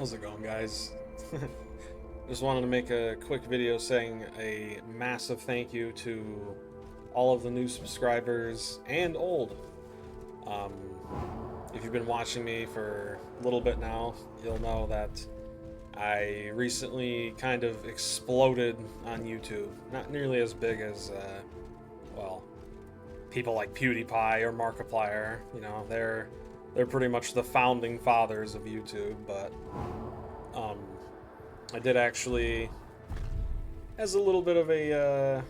How's it going, guys? Just wanted to make a quick video saying a massive thank you to all of the new subscribers and old. Um, if you've been watching me for a little bit now, you'll know that I recently kind of exploded on YouTube. Not nearly as big as, well, people like PewDiePie or Markiplier. You know, they're pretty much the founding fathers of YouTube, but um, I did actually, as a little bit of a,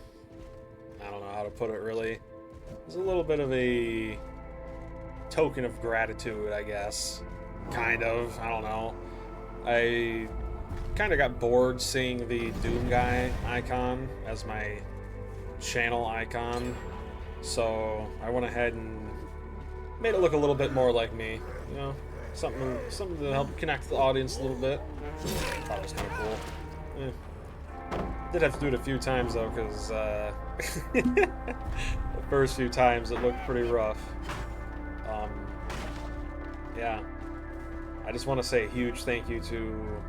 I don't know how to put it really, as a little bit of a token of gratitude, I guess. Kind of, I don't know. I kind of got bored seeing the Doom Guy icon as my channel icon, so I went ahead and made it look a little bit more like me, you know, something to help connect the audience a little bit. Thought it was kind of cool. Did have to do it a few times though, because the first few times it looked pretty rough. Yeah, I just want to say a huge thank you to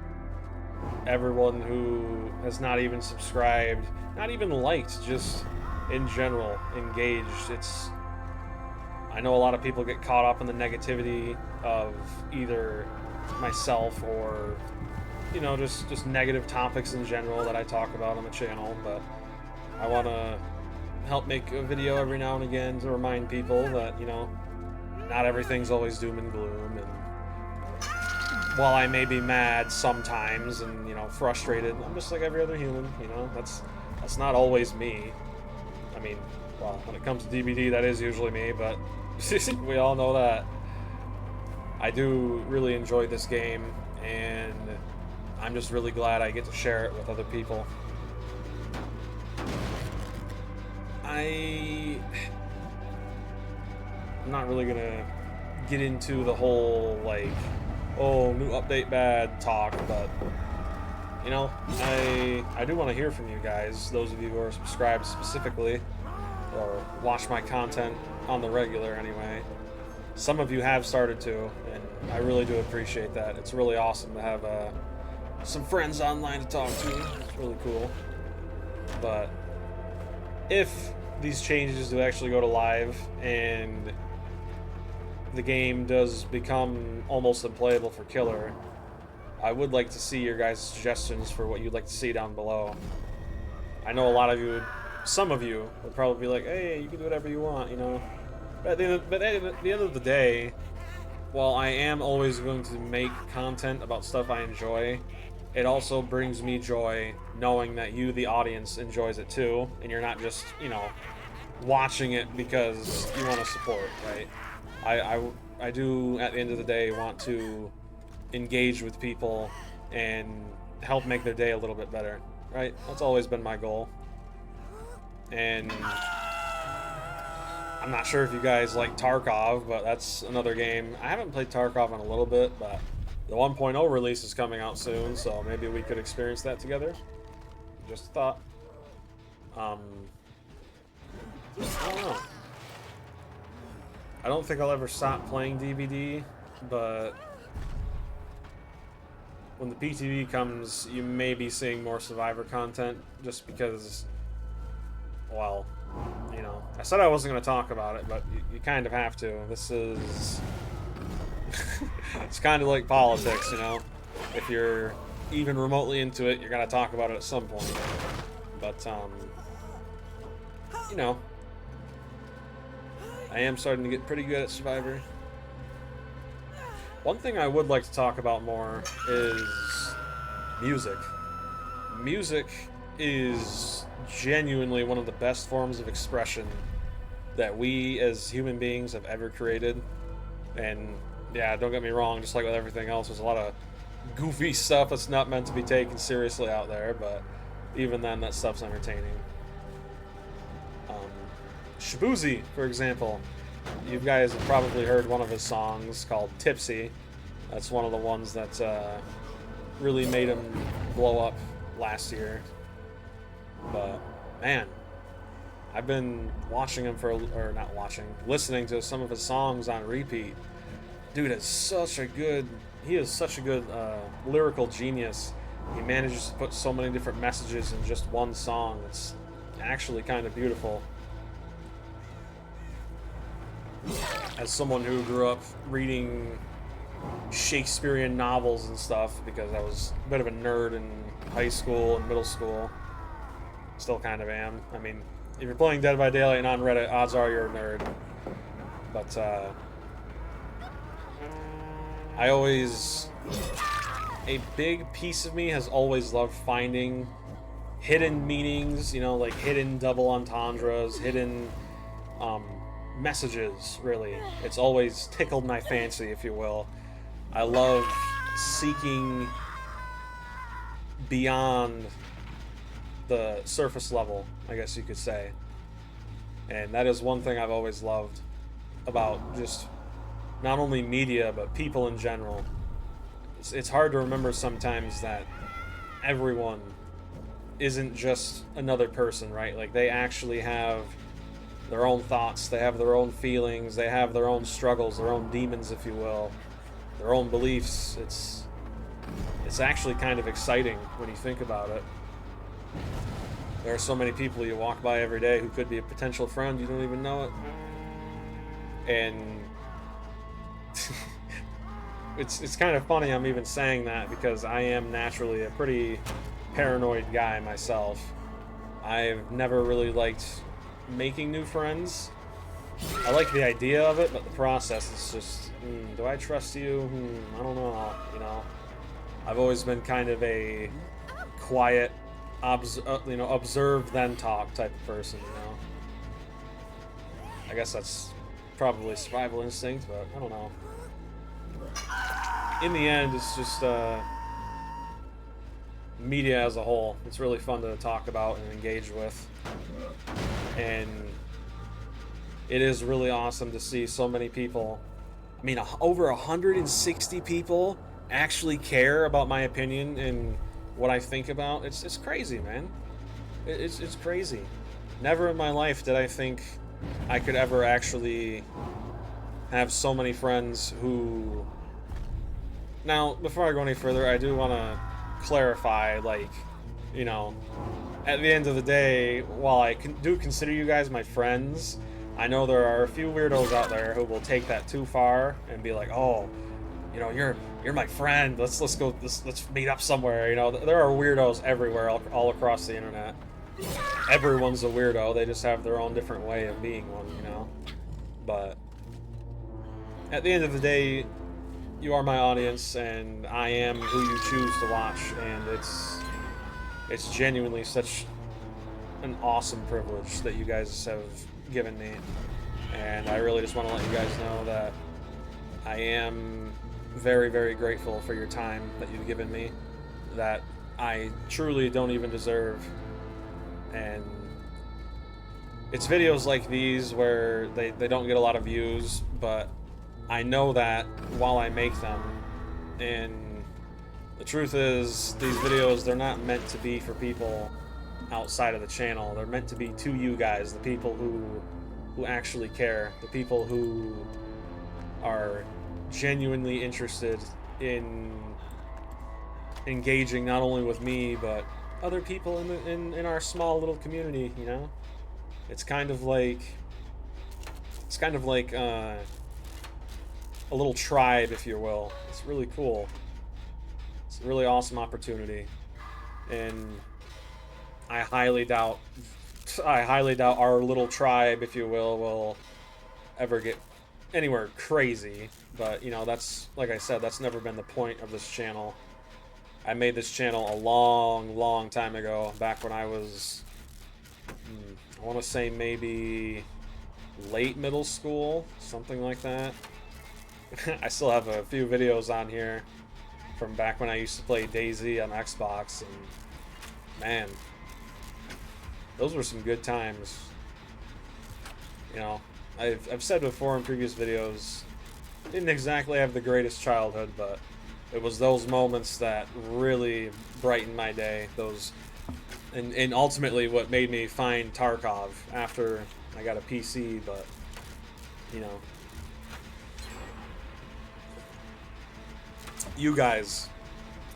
everyone who has not even subscribed, not even liked, just in general engaged. I know a lot of people get caught up in the negativity of either myself or, you know, just negative topics in general that I talk about on the channel, but I want to help make a video every now and again to remind people that, you know, not everything's always doom and gloom, and while I may be mad sometimes and, you know, frustrated, I'm just like every other human, you know, that's not always me. I mean, well, when it comes to DBD, that is usually me, but we all know that. I do really enjoy this game, and I'm just really glad I get to share it with other people. I'm not really gonna get into the whole, like, oh, new update bad talk, but, you know, I do want to hear from you guys, those of you who are subscribed specifically, or watch my content on the regular anyway. Some of you have started to, and I really do appreciate that. It's really awesome to have some friends online to talk to. It's really cool. But if these changes do actually go to live and the game does become almost unplayable for Killer, I would like to see your guys' suggestions for what you'd like to see down below. I know a lot of you, some of you, would probably be like, hey, you can do whatever you want, you know. But at the end of the day, while I am always going to make content about stuff I enjoy, it also brings me joy knowing that you, the audience, enjoys it too, and you're not just, you know, watching it because you want to support, right? I do, at the end of the day, want to engage with people and help make their day a little bit better, right? That's always been my goal. And I'm not sure if you guys like Tarkov, but that's another game. I haven't played Tarkov in a little bit, but the 1.0 release is coming out soon, so maybe we could experience that together. Just a thought. I don't know. I don't think I'll ever stop playing DBD, but when the PTV comes, you may be seeing more Survivor content, just because, well, you know, I said I wasn't going to talk about it, but you kind of have to. This is... it's kind of like politics, you know? If you're even remotely into it, you're going to talk about it at some point. But, you know, I am starting to get pretty good at Survivor. One thing I would like to talk about more is music. Music is genuinely one of the best forms of expression that we as human beings have ever created. And yeah, don't get me wrong, just like with everything else, there's a lot of goofy stuff that's not meant to be taken seriously out there, but even then, that stuff's entertaining. Shaboozey, for example, you guys have probably heard one of his songs called Tipsy. That's one of the ones that really made him blow up last year. But man, I've been watching him or not watching, listening to some of his songs on repeat. Dude has such a good he is such a good lyrical genius. He manages to put so many different messages in just one song. It's actually kind of beautiful. As someone who grew up reading Shakespearean novels and stuff, because I was a bit of a nerd in high school and middle school, still kind of am. I mean, if you're playing Dead by Daylight and on Reddit, odds are you're a nerd. But a big piece of me has always loved finding hidden meanings, you know, like hidden double entendres, hidden messages, really. It's always tickled my fancy, if you will. I love seeking beyond the surface level, I guess you could say. And that is one thing I've always loved about just not only media, but people in general. It's hard to remember sometimes that everyone isn't just another person, right? Like, they actually have their own thoughts, they have their own feelings, they have their own struggles, their own demons, if you will, their own beliefs. It's actually kind of exciting when you think about it. There are so many people you walk by every day who could be a potential friend, you don't even know it. And it's kind of funny I'm even saying that, because I am naturally a pretty paranoid guy myself. I've never really liked making new friends. I like the idea of it, but the process is just, do I trust you? I don't know, you know. I've always been kind of a quiet, observe then talk type of person, you know. I guess that's probably survival instinct, but I don't know. In the end, it's just media as a whole. It's really fun to talk about and engage with. And it is really awesome to see so many people. I mean, over 160 people actually care about my opinion and what I think about. It's crazy, man. It's crazy. Never in my life did I think I could ever actually have so many friends who... Now, before I go any further, I do want to clarify, like, you know, at the end of the day, while I do consider you guys my friends, I know there are a few weirdos out there who will take that too far and be like, oh, you know, you're my friend. Let's go. Let's meet up somewhere. You know, there are weirdos everywhere, all across the internet. Everyone's a weirdo. They just have their own different way of being one. You know, but at the end of the day, you are my audience, and I am who you choose to watch, and it's genuinely such an awesome privilege that you guys have given me, and I really just want to let you guys know that I am very, very grateful for your time that you've given me, that I truly don't even deserve. And it's videos like these where they don't get a lot of views, but I know that while I make them. And the truth is, these videos, they're not meant to be for people outside of the channel. They're meant to be to you guys, the people who actually care, the people who are genuinely interested in engaging not only with me but other people in our small little community. You know, it's kind of like a little tribe, if you will. It's really cool. It's a really awesome opportunity, and I highly doubt our little tribe, if you will ever get anywhere crazy. But, you know, that's, like I said, that's never been the point of this channel. I made this channel a long time ago, back when I was, I want to say maybe late middle school, something like that. I still have a few videos on here from back when I used to play DayZ on Xbox, and man, those were some good times. You know, I've said before in previous videos, didn't exactly have the greatest childhood, but it was those moments that really brightened my day. Those, and ultimately what made me find Tarkov after I got a PC. But, you know, you guys,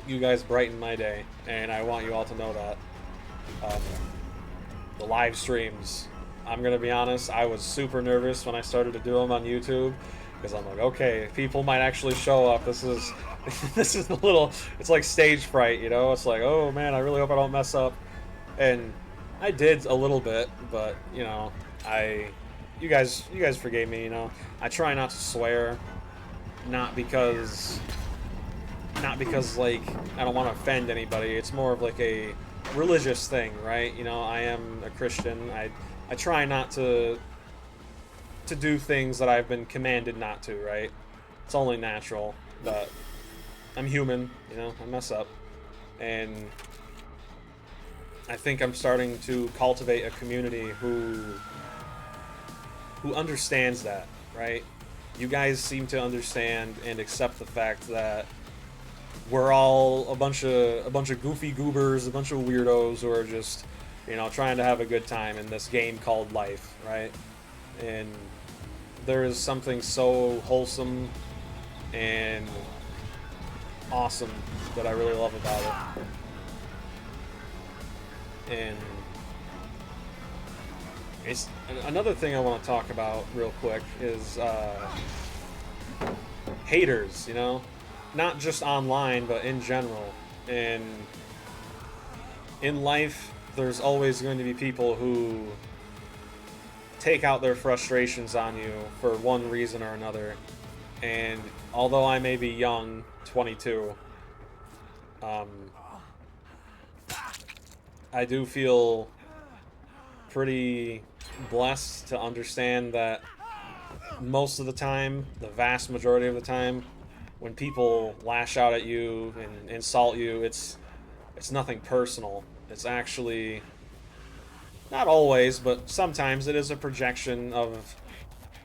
you guys brighten my day, and I want you all to know that. Um, the live streams, I'm gonna be honest, I was super nervous when I started to do them on YouTube because I'm like, okay, people might actually show up. This is this is a little, it's like stage fright, you know? It's like, oh man, I really hope I don't mess up. And I did a little bit, but you know, I you guys forgave me, you know. I try not to swear, not because like I don't want to offend anybody. It's more of like a religious thing, right? You know, I am a Christian. I try not to do things that I've been commanded not to, right? It's only natural, but I'm human, you know, I mess up. And I think I'm starting to cultivate a community who understands that, right? You guys seem to understand and accept the fact that we're all a bunch of goofy goobers, a bunch of weirdos who are just, you know, trying to have a good time in this game called life, right? And there is something so wholesome and awesome that I really love about it. And it's another thing I want to talk about real quick is haters, you know, not just online but in general. And in life, there's always going to be people who take out their frustrations on you for one reason or another. And although I may be young, 22, I do feel pretty blessed to understand that most of the time, the vast majority of the time, when people lash out at you and insult you, it's nothing personal. It's actually, not always, but sometimes it is a projection of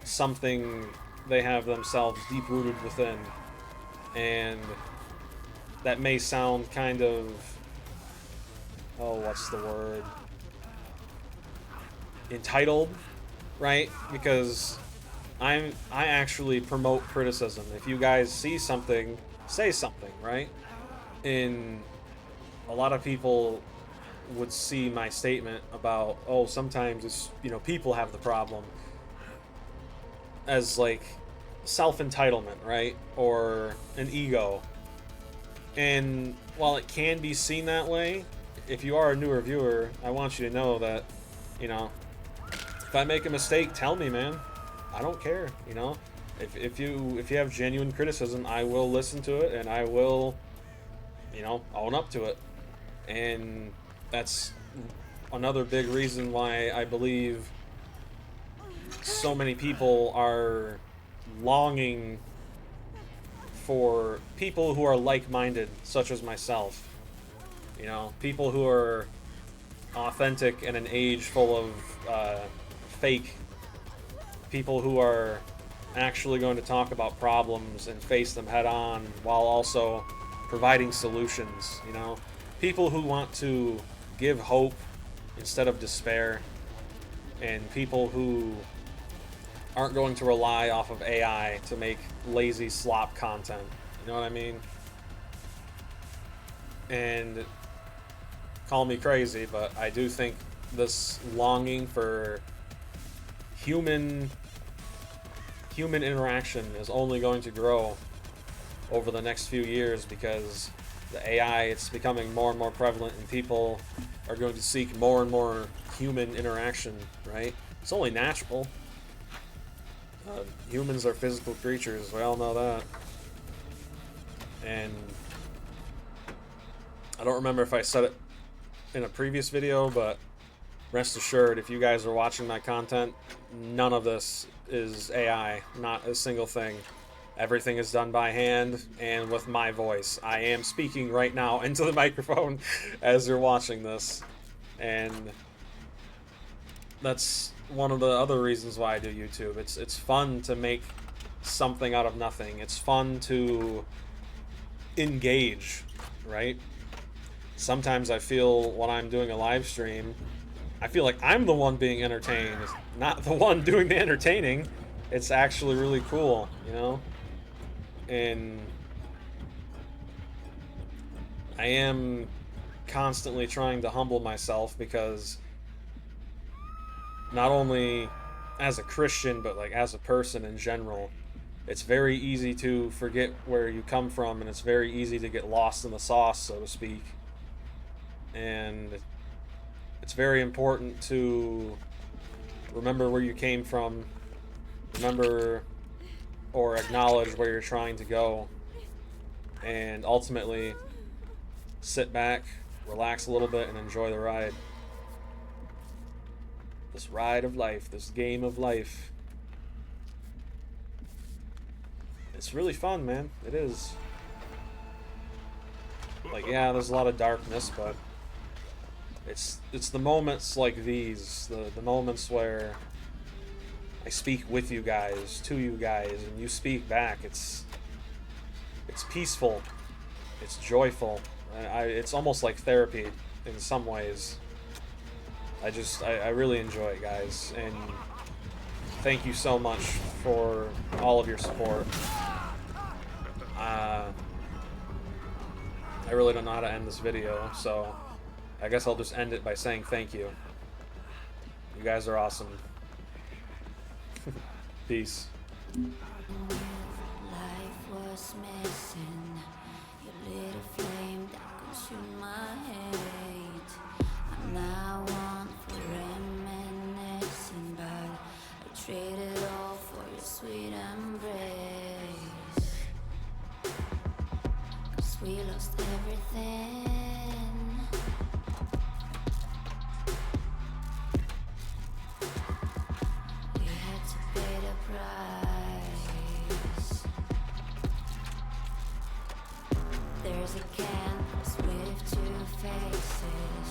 something they have themselves deep rooted within. And that may sound kind of, oh, what's the word? Entitled, right? Because I actually promote criticism. If you guys see something, say something, right? And a lot of people would see my statement about, oh, sometimes it's, you know, people have the problem, as like self-entitlement, right? Or an ego. And while it can be seen that way, if you are a newer viewer, I want you to know that, you know, if I make a mistake, tell me, man. I don't care, you know. If you have genuine criticism, I will listen to it and I will, you know, own up to it. And that's another big reason why I believe so many people are longing for people who are like-minded, such as myself. You know, people who are authentic in an age full of fake. People who are actually going to talk about problems and face them head on while also providing solutions, you know. People who want to give hope instead of despair, and people who aren't going to rely off of AI to make lazy slop content. You know what I mean? And call me crazy, but I do think this longing for human interaction is only going to grow over the next few years, because the AI, it's becoming more and more prevalent, and people are going to seek more and more human interaction, right? It's only natural. Humans are physical creatures, we all know that. And I don't remember if I said it in a previous video, but rest assured, if you guys are watching my content, none of this is AI, not a single thing. Everything is done by hand and with my voice. I am speaking right now into the microphone as you're watching this. And that's one of the other reasons why I do YouTube. It's fun to make something out of nothing. It's fun to engage, right? Sometimes I feel when I'm doing a live stream, I feel like I'm the one being entertained, not the one doing the entertaining. It's actually really cool, you know? And I am constantly trying to humble myself because not only as a Christian, but like as a person in general, it's very easy to forget where you come from, and it's very easy to get lost in the sauce, so to speak. And it's very important to remember where you came from, remember or acknowledge where you're trying to go, and ultimately sit back, relax a little bit, and enjoy the ride. This ride of life, this game of life. It's really fun, man. It is. Like, yeah, there's a lot of darkness, but it's the moments like these, the moments where I speak with you guys, to you guys, and you speak back. It's peaceful. It's joyful. It's almost like therapy in some ways. I really enjoy it, guys, and thank you so much for all of your support. I really don't know how to end this video, so I guess I'll just end it by saying thank you. You guys are awesome. Peace. Life was missing your little flame that consumed my hate. I'm now one for reminiscing, but I traded all for your sweet embrace. 'Cause we lost everything. We had to pay the price. There's a canvas with two faces,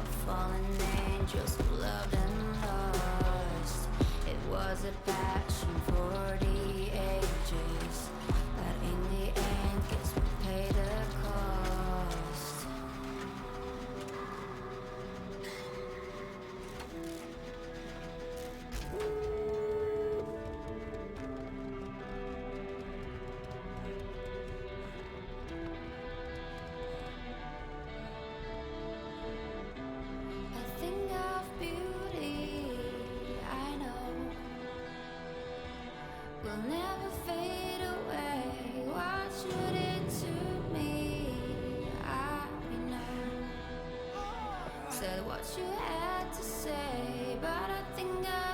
a fallen angels who loved and lost. It was a passion for the ages, but in the end, guess we pay the cost. A thing of beauty, I know, will never fade away. What you did to me, I know. Said what you had to say, but I think I